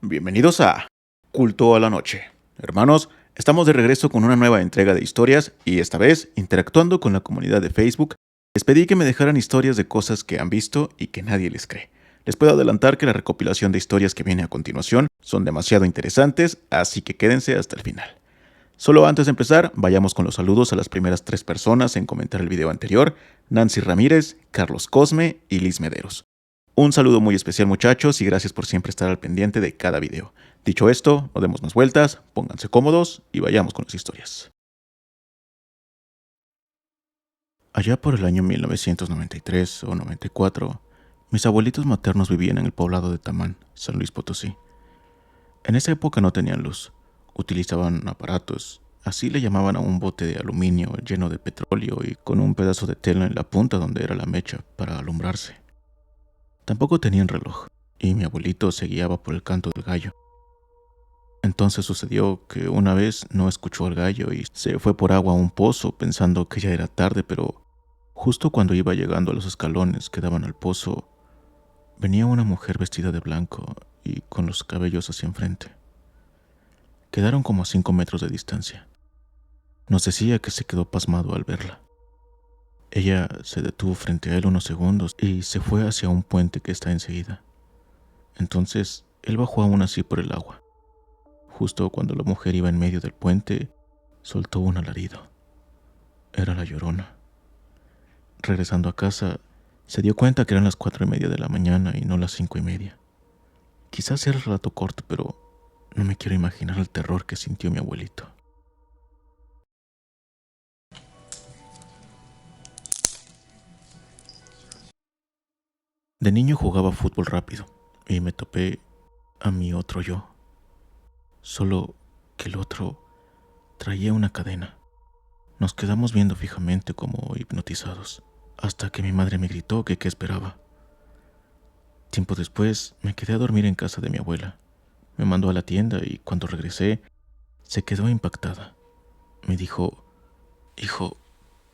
Bienvenidos a Culto a la Noche. Hermanos, estamos de regreso con una nueva entrega de historias y esta vez, interactuando con la comunidad de Facebook, les pedí que me dejaran historias de cosas que han visto y que nadie les cree. Les puedo adelantar que la recopilación de historias que viene a continuación son demasiado interesantes, así que quédense hasta el final. Solo antes de empezar, vayamos con los saludos a las primeras 3 personas en comentar el video anterior: Nancy Ramírez, Carlos Cosme y Liz Mederos. Un saludo muy especial, muchachos, y gracias por siempre estar al pendiente de cada video. Dicho esto, no demos más vueltas, pónganse cómodos y vayamos con las historias. Allá por el año 1993 o 94, mis abuelitos maternos vivían en el poblado de Tamán, San Luis Potosí. En esa época no tenían luz, utilizaban aparatos, así le llamaban a un bote de aluminio lleno de petróleo y con un pedazo de tela en la punta donde era la mecha para alumbrarse. Tampoco tenían reloj, y mi abuelito se guiaba por el canto del gallo. Entonces sucedió que una vez no escuchó al gallo y se fue por agua a un pozo pensando que ya era tarde, pero justo cuando iba llegando a los escalones que daban al pozo, venía una mujer vestida de blanco y con los cabellos hacia enfrente. Quedaron como a 5 metros de distancia. Nos decía que se quedó pasmado al verla. Ella se detuvo frente a él unos segundos y se fue hacia un puente que está enseguida. Entonces él bajó aún así por el agua. Justo cuando la mujer iba en medio del puente, soltó un alarido. Era la Llorona. Regresando a casa, se dio cuenta que eran las 4:30 de la mañana y no las 5:30. Quizás sea el relato corto, pero no me quiero imaginar el terror que sintió mi abuelito. De niño jugaba fútbol rápido y me topé a mi otro yo. Solo que el otro traía una cadena. Nos quedamos viendo fijamente como hipnotizados, hasta que mi madre me gritó que qué esperaba. Tiempo después me quedé a dormir en casa de mi abuela. Me mandó a la tienda y cuando regresé se quedó impactada. Me dijo: «Hijo,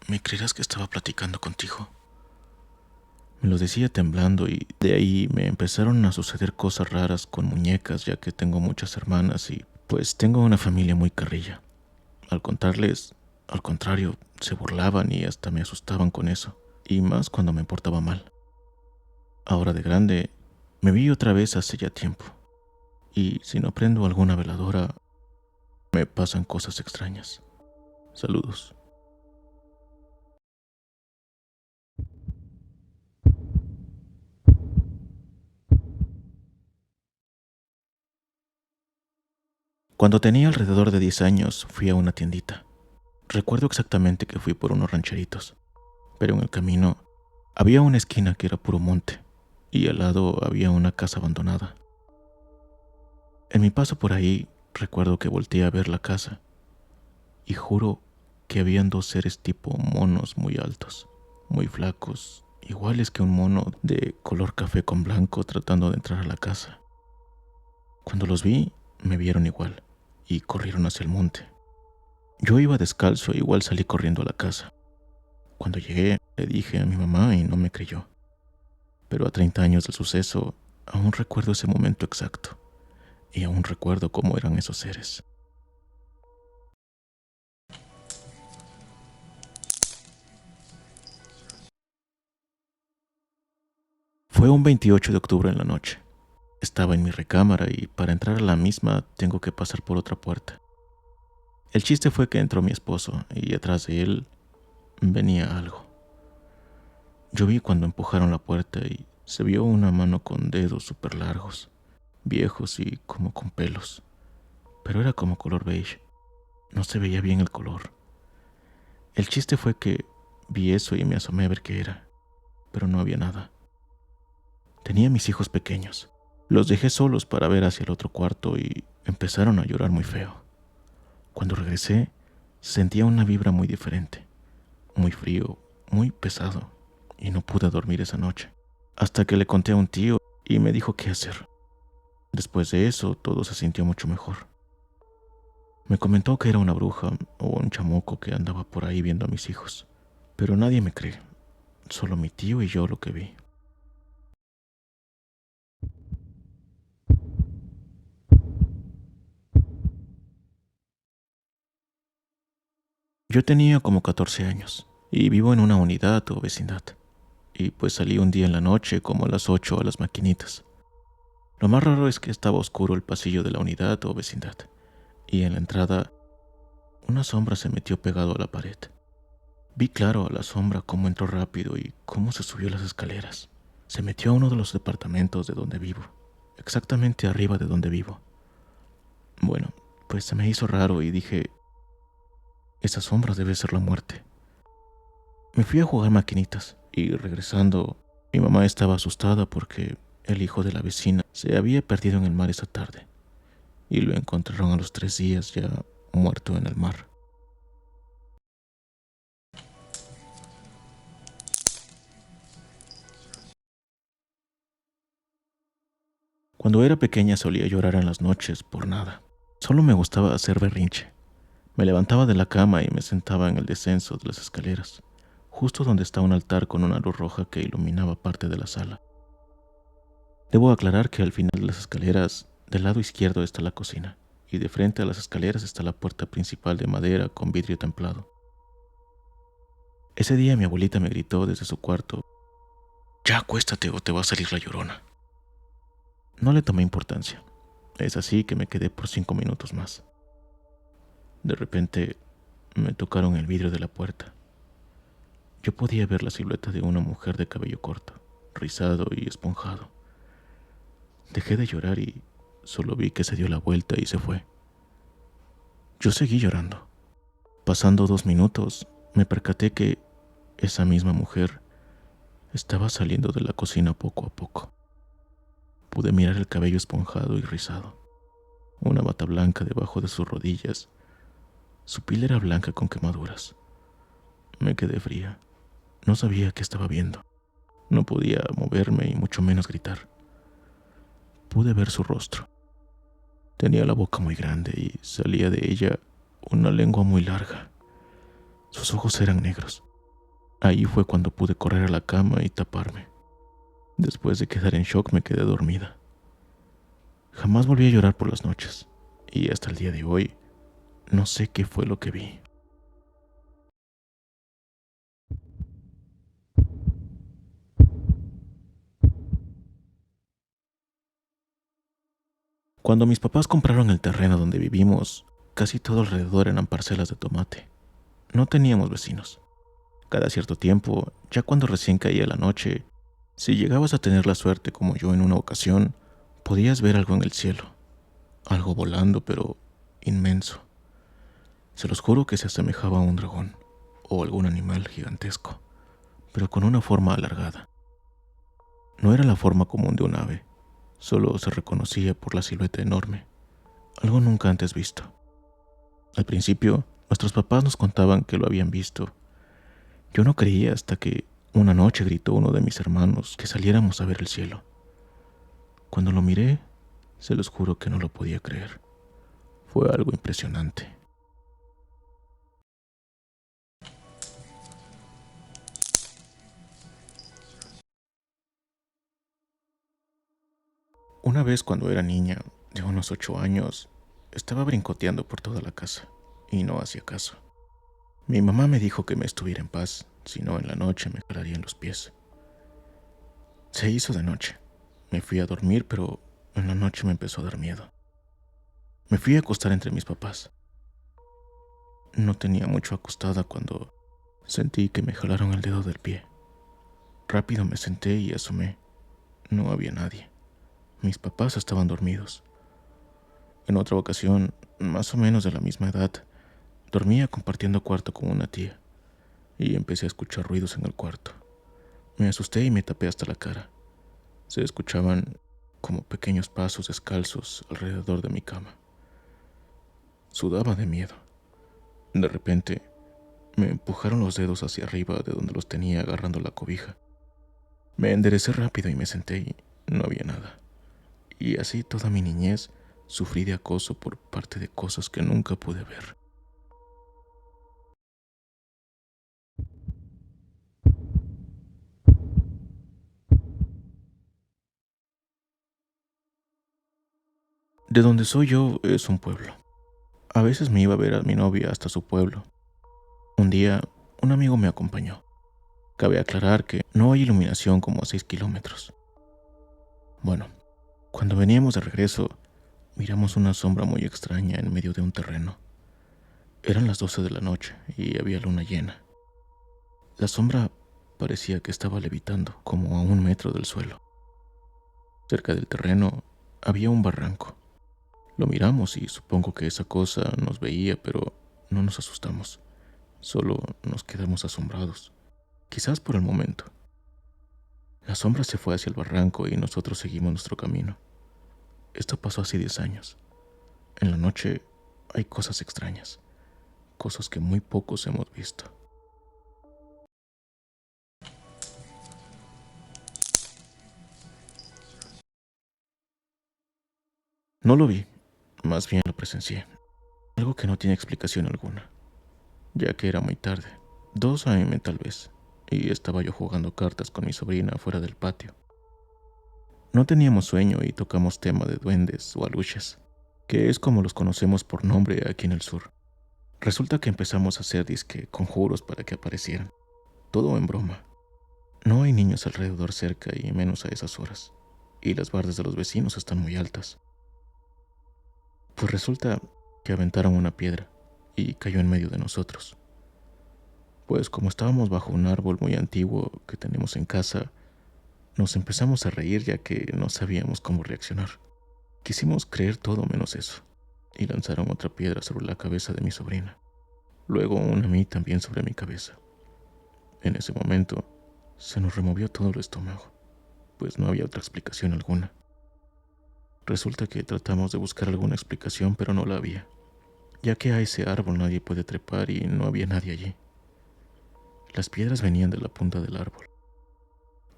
¿me creerás que estaba platicando contigo?». Me lo decía temblando y de ahí me empezaron a suceder cosas raras con muñecas, ya que tengo muchas hermanas y pues tengo una familia muy carrilla. Al contarles, al contrario, se burlaban y hasta me asustaban con eso, y más cuando me portaba mal. Ahora de grande, me vi otra vez hace ya tiempo, y si no prendo alguna veladora, me pasan cosas extrañas. Saludos. Cuando tenía alrededor de 10 años, fui a una tiendita. Recuerdo exactamente que fui por unos rancheritos, pero en el camino había una esquina que era puro monte, y al lado había una casa abandonada. En mi paso por ahí, recuerdo que volteé a ver la casa, y juro que habían 2 seres tipo monos muy altos, muy flacos, iguales que un mono de color café con blanco tratando de entrar a la casa. Cuando los vi, me vieron igual, y corrieron hacia el monte. Yo iba descalzo e igual salí corriendo a la casa. Cuando llegué, le dije a mi mamá y no me creyó. Pero a 30 años del suceso, aún recuerdo ese momento exacto, y aún recuerdo cómo eran esos seres. Fue un 28 de octubre en la noche. Estaba en mi recámara y para entrar a la misma tengo que pasar por otra puerta. El chiste fue que entró mi esposo y atrás de él venía algo. Yo vi cuando empujaron la puerta y se vio una mano con dedos súper largos, viejos y como con pelos, pero era como color beige. No se veía bien el color. El chiste fue que vi eso y me asomé a ver qué era, pero no había nada. Tenía a mis hijos pequeños. Los dejé solos para ver hacia el otro cuarto y empezaron a llorar muy feo. Cuando regresé, sentía una vibra muy diferente, muy frío, muy pesado, y no pude dormir esa noche, hasta que le conté a un tío y me dijo qué hacer. Después de eso, todo se sintió mucho mejor. Me comentó que era una bruja o un chamuco que andaba por ahí viendo a mis hijos, pero nadie me cree, solo mi tío y yo lo que vi. Yo tenía como 14 años y vivo en una unidad o vecindad. Y pues salí un día en la noche como a las 8 a las maquinitas. Lo más raro es que estaba oscuro el pasillo de la unidad o vecindad. Y en la entrada, una sombra se metió pegado a la pared. Vi claro a la sombra cómo entró rápido y cómo se subió las escaleras. Se metió a uno de los departamentos de donde vivo, exactamente arriba de donde vivo. Bueno, pues se me hizo raro y dije, esa sombra debe ser la muerte. Me fui a jugar maquinitas y regresando, mi mamá estaba asustada porque el hijo de la vecina se había perdido en el mar esa tarde y lo encontraron a los 3 días ya muerto en el mar. Cuando era pequeña solía llorar en las noches por nada. Solo me gustaba hacer berrinche. Me levantaba de la cama y me sentaba en el descenso de las escaleras, justo donde está un altar con una luz roja que iluminaba parte de la sala. Debo aclarar que al final de las escaleras, del lado izquierdo está la cocina, y de frente a las escaleras está la puerta principal de madera con vidrio templado. Ese día mi abuelita me gritó desde su cuarto, «Ya acuéstate o te va a salir la llorona». No le tomé importancia. Es así que me quedé por 5 minutos más. De repente me tocaron el vidrio de la puerta. Yo podía ver la silueta de una mujer de cabello corto, rizado y esponjado. Dejé de llorar y solo vi que se dio la vuelta y se fue. Yo seguí llorando. Pasando 2 minutos, me percaté que esa misma mujer estaba saliendo de la cocina poco a poco. Pude mirar el cabello esponjado y rizado, una bata blanca debajo de sus rodillas. Su piel era blanca con quemaduras. Me quedé fría. No sabía qué estaba viendo. No podía moverme y mucho menos gritar. Pude ver su rostro. Tenía la boca muy grande y salía de ella una lengua muy larga. Sus ojos eran negros. Ahí fue cuando pude correr a la cama y taparme. Después de quedar en shock me quedé dormida. Jamás volví a llorar por las noches y hasta el día de hoy no sé qué fue lo que vi. Cuando mis papás compraron el terreno donde vivimos, casi todo alrededor eran parcelas de tomate. No teníamos vecinos. Cada cierto tiempo, ya cuando recién caía la noche, si llegabas a tener la suerte como yo en una ocasión, podías ver algo en el cielo. Algo volando, pero inmenso. Se los juro que se asemejaba a un dragón o algún animal gigantesco, pero con una forma alargada. No era la forma común de un ave, solo se reconocía por la silueta enorme, algo nunca antes visto. Al principio, nuestros papás nos contaban que lo habían visto. Yo no creía hasta que una noche gritó uno de mis hermanos que saliéramos a ver el cielo. Cuando lo miré, se los juro que no lo podía creer. Fue algo impresionante. Una vez cuando era niña, de unos 8 años, estaba brincoteando por toda la casa y no hacía caso. Mi mamá me dijo que me estuviera en paz, si no en la noche me jalarían los pies. Se hizo de noche. Me fui a dormir, pero en la noche me empezó a dar miedo. Me fui a acostar entre mis papás. No tenía mucho acostada cuando sentí que me jalaron el dedo del pie. Rápido me senté y asomé. No había nadie. Mis papás estaban dormidos. En otra ocasión, más o menos de la misma edad, dormía compartiendo cuarto con una tía y empecé a escuchar ruidos en el cuarto. Me asusté y me tapé hasta la cara. Se escuchaban como pequeños pasos descalzos alrededor de mi cama. Sudaba de miedo. De repente, me empujaron los dedos hacia arriba de donde los tenía agarrando la cobija. Me enderecé rápido y me senté y no había nada. Y así toda mi niñez sufrí de acoso por parte de cosas que nunca pude ver. De donde soy yo es un pueblo. A veces me iba a ver a mi novia hasta su pueblo. Un día, un amigo me acompañó. Cabe aclarar que no hay iluminación como a 6 kilómetros. Bueno, cuando veníamos de regreso, miramos una sombra muy extraña en medio de un terreno. Eran las 12 de la noche y había luna llena. La sombra parecía que estaba levitando como a 1 metro del suelo. Cerca del terreno había un barranco. Lo miramos y supongo que esa cosa nos veía, pero no nos asustamos. Solo nos quedamos asombrados, quizás por el momento. La sombra se fue hacia el barranco y nosotros seguimos nuestro camino. Esto pasó hace 10 años. En la noche hay cosas extrañas, cosas que muy pocos hemos visto. No lo vi, más bien lo presencié. Algo que no tiene explicación alguna, ya que era muy tarde, 2 a.m. tal vez, y estaba yo jugando cartas con mi sobrina fuera del patio. No teníamos sueño y tocamos tema de duendes o aluches, que es como los conocemos por nombre aquí en el sur. Resulta que empezamos a hacer disque conjuros para que aparecieran. Todo en broma. No hay niños alrededor cerca y menos a esas horas. Y las bardas de los vecinos están muy altas. Pues resulta que aventaron una piedra y cayó en medio de nosotros. Pues como estábamos bajo un árbol muy antiguo que tenemos en casa, nos empezamos a reír ya que no sabíamos cómo reaccionar. Quisimos creer todo menos eso, y lanzaron otra piedra sobre la cabeza de mi sobrina. Luego una a mí también sobre mi cabeza. En ese momento se nos removió todo el estómago, pues no había otra explicación alguna. Resulta que tratamos de buscar alguna explicación, pero no la había, ya que a ese árbol nadie puede trepar y no había nadie allí. Las piedras venían de la punta del árbol.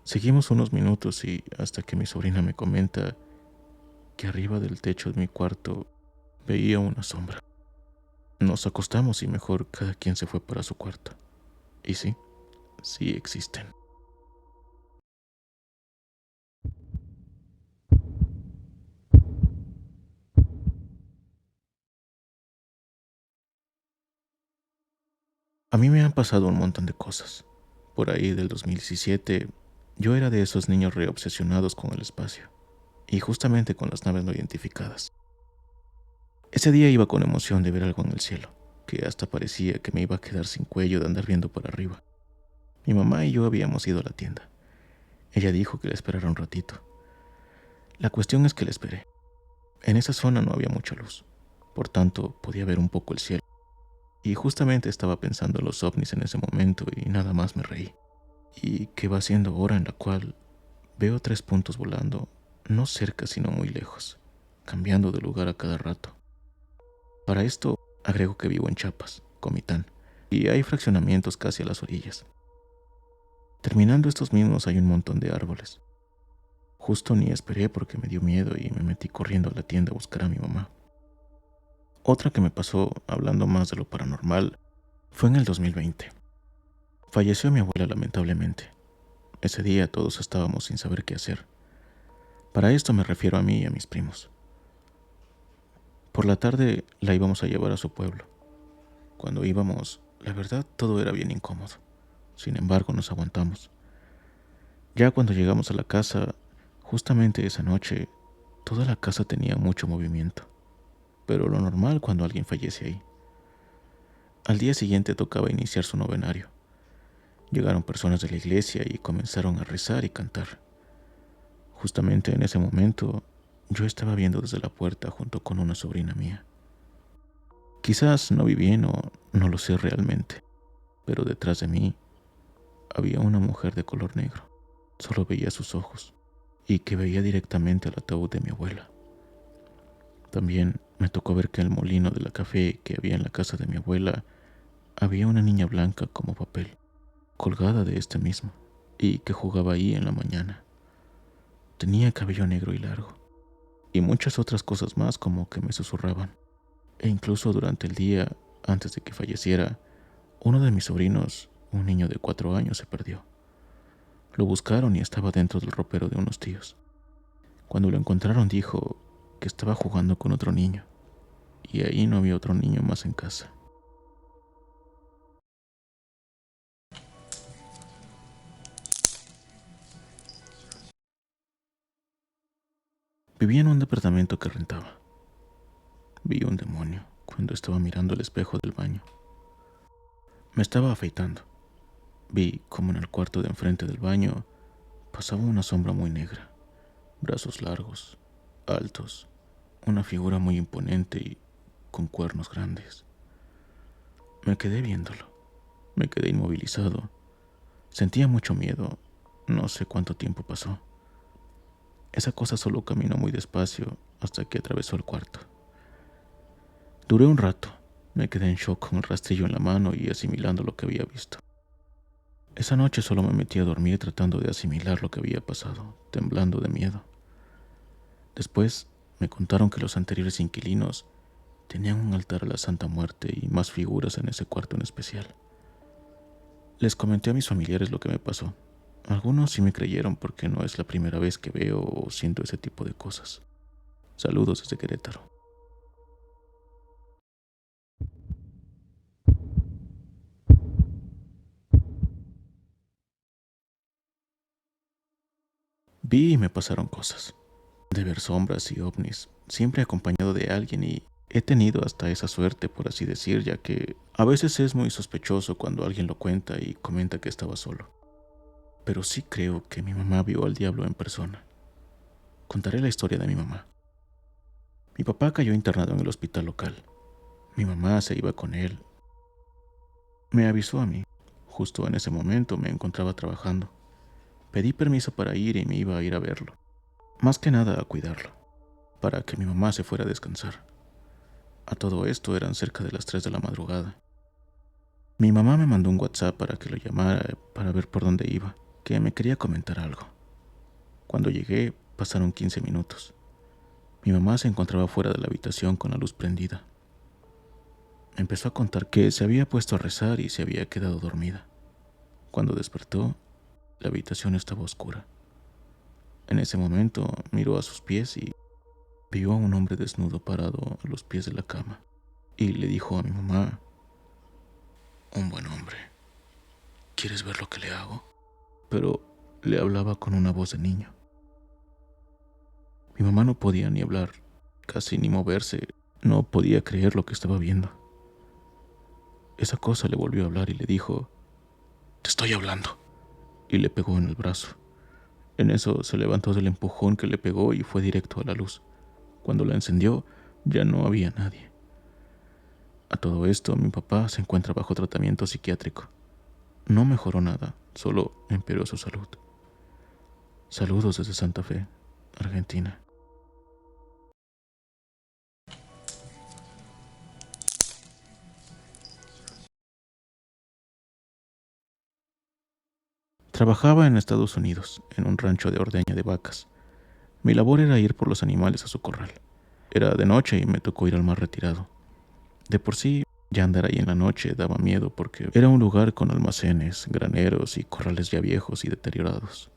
Seguimos unos minutos y hasta que mi sobrina me comenta que arriba del techo de mi cuarto veía una sombra. Nos acostamos y mejor cada quien se fue para su cuarto. Y sí, sí existen. A mí me han pasado un montón de cosas. Por ahí del 2017, yo era de esos niños reobsesionados con el espacio, y justamente con las naves no identificadas. Ese día iba con emoción de ver algo en el cielo, que hasta parecía que me iba a quedar sin cuello de andar viendo para arriba. Mi mamá y yo habíamos ido a la tienda. Ella dijo que la esperara un ratito. La cuestión es que la esperé. En esa zona no había mucha luz, por tanto podía ver un poco el cielo. Y justamente estaba pensando en los ovnis en ese momento y nada más me reí. Y que va siendo hora en la cual veo 3 puntos volando, no cerca sino muy lejos, cambiando de lugar a cada rato. Para esto agrego que vivo en Chiapas, Comitán, y hay fraccionamientos casi a las orillas. Terminando estos mismos hay un montón de árboles. Justo ni esperé porque me dio miedo y me metí corriendo a la tienda a buscar a mi mamá. Otra que me pasó, hablando más de lo paranormal, fue en el 2020. Falleció mi abuela lamentablemente. Ese día todos estábamos sin saber qué hacer. Para esto me refiero a mí y a mis primos. Por la tarde la íbamos a llevar a su pueblo. Cuando íbamos, la verdad todo era bien incómodo. Sin embargo, nos aguantamos. Ya cuando llegamos a la casa, justamente esa noche, toda la casa tenía mucho movimiento, pero lo normal cuando alguien fallece ahí. Al día siguiente tocaba iniciar su novenario. Llegaron personas de la iglesia y comenzaron a rezar y cantar. Justamente en ese momento, yo estaba viendo desde la puerta junto con una sobrina mía. Quizás no vi bien o no lo sé realmente, pero detrás de mí había una mujer de color negro. Solo veía sus ojos y que veía directamente al ataúd de mi abuela. También me tocó ver que en el molino de la café que había en la casa de mi abuela había una niña blanca como papel, colgada de este mismo, y que jugaba ahí en la mañana. Tenía cabello negro y largo, y muchas otras cosas más como que me susurraban. E incluso durante el día, antes de que falleciera, uno de mis sobrinos, un niño de 4 años, se perdió. Lo buscaron y estaba dentro del ropero de unos tíos. Cuando lo encontraron dijo que estaba jugando con otro niño, y ahí no había otro niño más en casa. Vivía en un departamento que rentaba. Vi un demonio cuando estaba mirando el espejo del baño. Me estaba afeitando. Vi como en el cuarto de enfrente del baño pasaba una sombra muy negra, brazos largos, altos, una figura muy imponente y con cuernos grandes. Me quedé viéndolo. Me quedé inmovilizado. Sentía mucho miedo. No sé cuánto tiempo pasó. Esa cosa solo caminó muy despacio hasta que atravesó el cuarto. Duré un rato. Me quedé en shock con el rastrillo en la mano y asimilando lo que había visto. Esa noche solo me metí a dormir tratando de asimilar lo que había pasado, temblando de miedo. Después me contaron que los anteriores inquilinos tenían un altar a la Santa Muerte y más figuras en ese cuarto en especial. Les comenté a mis familiares lo que me pasó. Algunos sí me creyeron porque no es la primera vez que veo o siento ese tipo de cosas. Saludos desde Querétaro. Vi y me pasaron cosas. De ver sombras y ovnis, siempre acompañado de alguien y he tenido hasta esa suerte, por así decir, ya que a veces es muy sospechoso cuando alguien lo cuenta y comenta que estaba solo. Pero sí creo que mi mamá vio al diablo en persona. Contaré la historia de mi mamá. Mi papá cayó internado en el hospital local. Mi mamá se iba con él. Me avisó a mí. Justo en ese momento me encontraba trabajando. Pedí permiso para ir y me iba a ir a verlo. Más que nada a cuidarlo, para que mi mamá se fuera a descansar. A todo esto eran cerca de las 3 de la madrugada. Mi mamá me mandó un WhatsApp para que lo llamara para ver por dónde iba, que me quería comentar algo. Cuando llegué, pasaron 15 minutos. Mi mamá se encontraba fuera de la habitación con la luz prendida. Me empezó a contar que se había puesto a rezar y se había quedado dormida. Cuando despertó, la habitación estaba oscura. En ese momento miró a sus pies y vio a un hombre desnudo parado a los pies de la cama. Y le dijo a mi mamá: un buen hombre. ¿Quieres ver lo que le hago? Pero le hablaba con una voz de niño. Mi mamá no podía ni hablar, casi ni moverse. No podía creer lo que estaba viendo. Esa cosa le volvió a hablar y le dijo: te estoy hablando. Y le pegó en el brazo. En eso se levantó del empujón que le pegó y fue directo a la luz. Cuando la encendió, ya no había nadie. A todo esto, mi papá se encuentra bajo tratamiento psiquiátrico. No mejoró nada, solo empeoró su salud. Saludos desde Santa Fe, Argentina. Trabajaba en Estados Unidos, en un rancho de ordeña de vacas. Mi labor era ir por los animales a su corral. Era de noche y me tocó ir al más retirado. De por sí, ya andar ahí en la noche daba miedo porque era un lugar con almacenes, graneros y corrales ya viejos y deteriorados.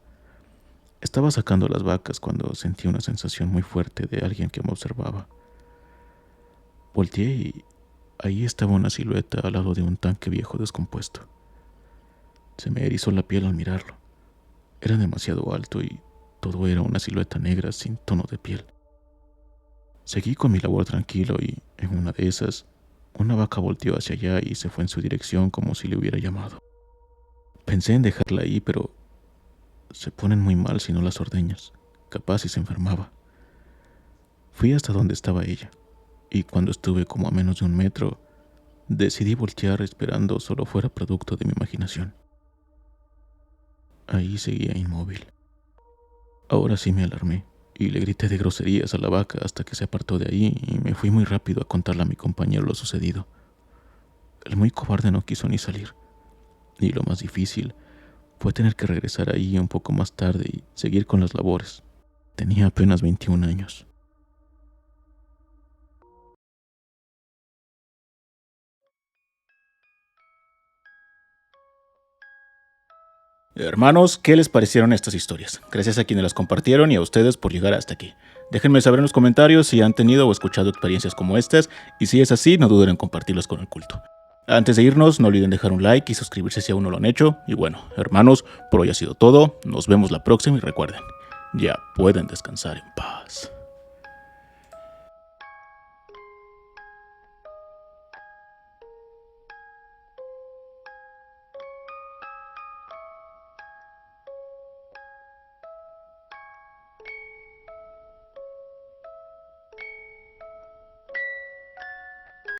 Estaba sacando las vacas cuando sentí una sensación muy fuerte de alguien que me observaba. Volteé y ahí estaba una silueta al lado de un tanque viejo descompuesto. Se me erizó la piel al mirarlo. Era demasiado alto y todo era una silueta negra sin tono de piel. Seguí con mi labor tranquilo y, en una de esas, una vaca volteó hacia allá y se fue en su dirección como si le hubiera llamado. Pensé en dejarla ahí, pero se ponen muy mal si no las ordeñas. Capaz si se enfermaba. Fui hasta donde estaba ella, y cuando estuve como a menos de 1 metro, decidí voltear esperando solo fuera producto de mi imaginación. Ahí seguía inmóvil. Ahora sí me alarmé y le grité de groserías a la vaca hasta que se apartó de ahí y me fui muy rápido a contarle a mi compañero lo sucedido. El muy cobarde no quiso ni salir. Y lo más difícil fue tener que regresar ahí un poco más tarde y seguir con las labores. Tenía apenas 21 años. Hermanos, ¿qué les parecieron estas historias? Gracias a quienes las compartieron y a ustedes por llegar hasta aquí. Déjenme saber en los comentarios si han tenido o escuchado experiencias como estas, y si es así, no duden en compartirlas con el culto. Antes de irnos, no olviden dejar un like y suscribirse si aún no lo han hecho. Y bueno, hermanos, por hoy ha sido todo. Nos vemos la próxima y recuerden, ya pueden descansar en paz.